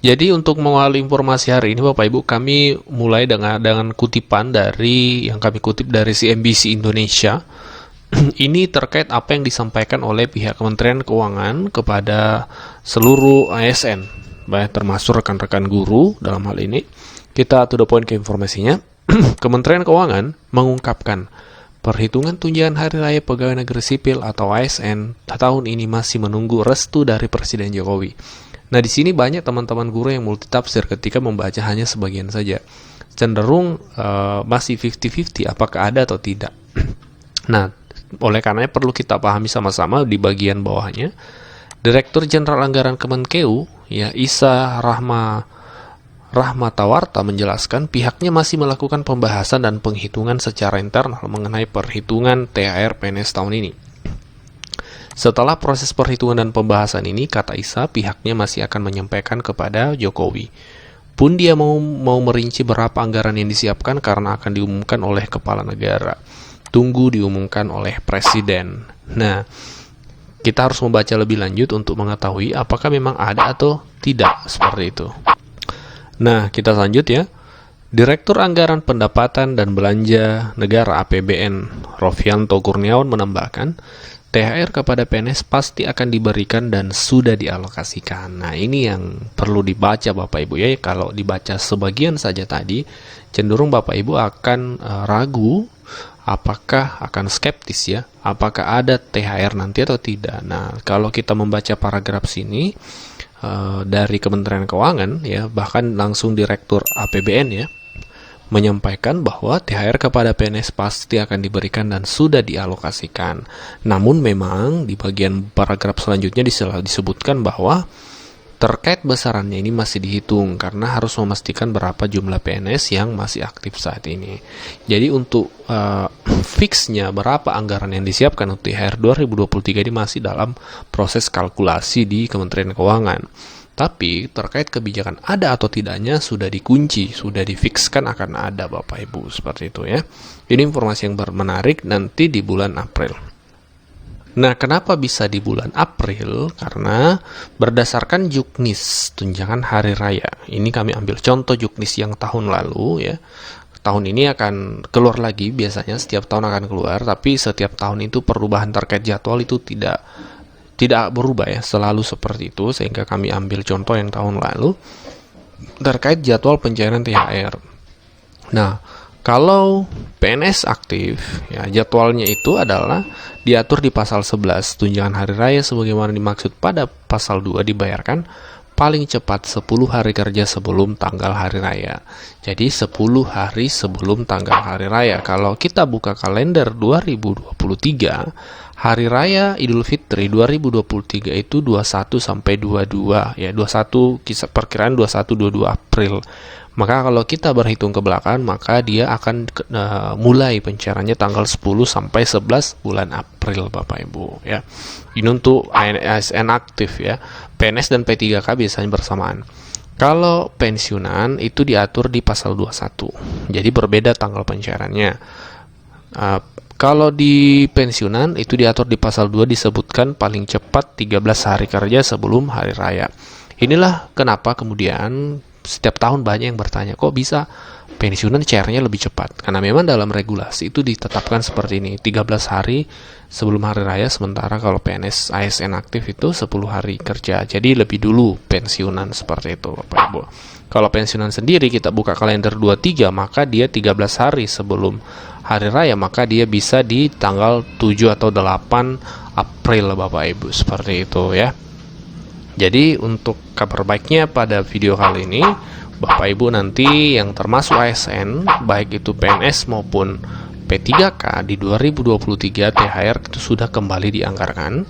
Jadi untuk mengawali informasi hari ini Bapak Ibu, kami mulai dengan kutipan dari yang kami kutip dari CNBC Indonesia. Ini terkait apa yang disampaikan oleh pihak Kementerian Keuangan kepada seluruh ASN, baik termasuk rekan-rekan guru dalam hal ini. Kita to the point ke informasinya. Kementerian Keuangan mengungkapkan perhitungan tunjangan hari raya pegawai negeri sipil atau ASN tahun ini masih menunggu restu dari Presiden Jokowi. Nah, di sini banyak teman-teman guru yang multitafsir ketika membaca hanya sebagian saja. Cenderung masih 50-50 apakah ada atau tidak. Nah, oleh karenanya perlu kita pahami sama-sama di bagian bawahnya. Direktur Jenderal Anggaran Kemenkeu, Isa Rahmatawarta menjelaskan pihaknya masih melakukan pembahasan dan penghitungan secara internal mengenai perhitungan THR PNS tahun ini. Setelah proses perhitungan dan pembahasan ini, kata Isa, pihaknya masih akan menyampaikan kepada Jokowi. Pun dia mau merinci berapa anggaran yang disiapkan karena akan diumumkan oleh kepala negara. Tunggu diumumkan oleh Presiden. Nah, kita harus membaca lebih lanjut untuk mengetahui apakah memang ada atau tidak seperti itu. Nah, kita lanjut ya. Direktur Anggaran Pendapatan dan Belanja Negara APBN, Rofianto Kurniawan menambahkan, THR kepada PNS pasti akan diberikan dan sudah dialokasikan. Nah, ini yang perlu dibaca Bapak Ibu ya. Kalau dibaca sebagian saja tadi, cenderung Bapak Ibu akan ragu, apakah akan skeptis ya, apakah ada THR nanti atau tidak. Nah, kalau kita membaca paragraf sini dari Kementerian Keuangan ya, bahkan langsung Direktur APBN ya, menyampaikan bahwa THR kepada PNS pasti akan diberikan dan sudah dialokasikan. Namun memang di bagian paragraf selanjutnya disebutkan bahwa terkait besarannya ini masih dihitung karena harus memastikan berapa jumlah PNS yang masih aktif saat ini. Jadi untuk fixnya berapa anggaran yang disiapkan untuk THR 2023 ini masih dalam proses kalkulasi di Kementerian Keuangan. Tapi terkait kebijakan ada atau tidaknya sudah dikunci, sudah difikskan akan ada Bapak Ibu, seperti itu ya. Ini informasi yang menarik nanti di bulan April. Nah, kenapa bisa di bulan April? Karena berdasarkan Juknis tunjangan hari raya. Ini kami ambil contoh Juknis yang tahun lalu ya. Tahun ini akan keluar lagi, biasanya setiap tahun akan keluar, tapi setiap tahun itu perubahan terkait jadwal itu tidak berubah ya, selalu seperti itu, sehingga kami ambil contoh yang tahun lalu terkait jadwal pencairan THR. Nah, kalau PNS aktif ya, jadwalnya itu adalah diatur di pasal 11 tunjangan hari raya sebagaimana dimaksud pada pasal 2 dibayarkan paling cepat 10 hari kerja sebelum tanggal hari raya. Jadi 10 hari sebelum tanggal hari raya. Kalau kita buka kalender 2023, Hari Raya Idul Fitri 2023 itu 21 sampai 22 ya, 21 kisah perkiraan 21-22 April. Maka kalau kita berhitung ke belakang, maka dia akan mulai pencairannya tanggal 10 sampai 11 bulan April Bapak Ibu ya. Ini untuk ASN aktif ya. PNS dan P3K biasanya bersamaan. Kalau pensiunan itu diatur di pasal 21. Jadi berbeda tanggal pencairannya. Kalau di pensiunan itu diatur di pasal 2 disebutkan paling cepat 13 hari kerja sebelum hari raya. Inilah kenapa kemudian setiap tahun banyak yang bertanya, kok bisa pensiunan cairnya lebih cepat? Karena memang dalam regulasi itu ditetapkan seperti ini, 13 hari sebelum hari raya, sementara kalau PNS ASN aktif itu 10 hari kerja. Jadi lebih dulu pensiunan seperti itu Bapak Ibu. Kalau pensiunan sendiri kita buka kalender 23, maka dia 13 hari sebelum hari raya, maka dia bisa di tanggal 7 atau 8 April Bapak Ibu, seperti itu ya. Jadi untuk kabar baiknya pada video kali ini, Bapak Ibu nanti yang termasuk ASN, baik itu PNS maupun P3K di 2023 THR itu sudah kembali dianggarkan.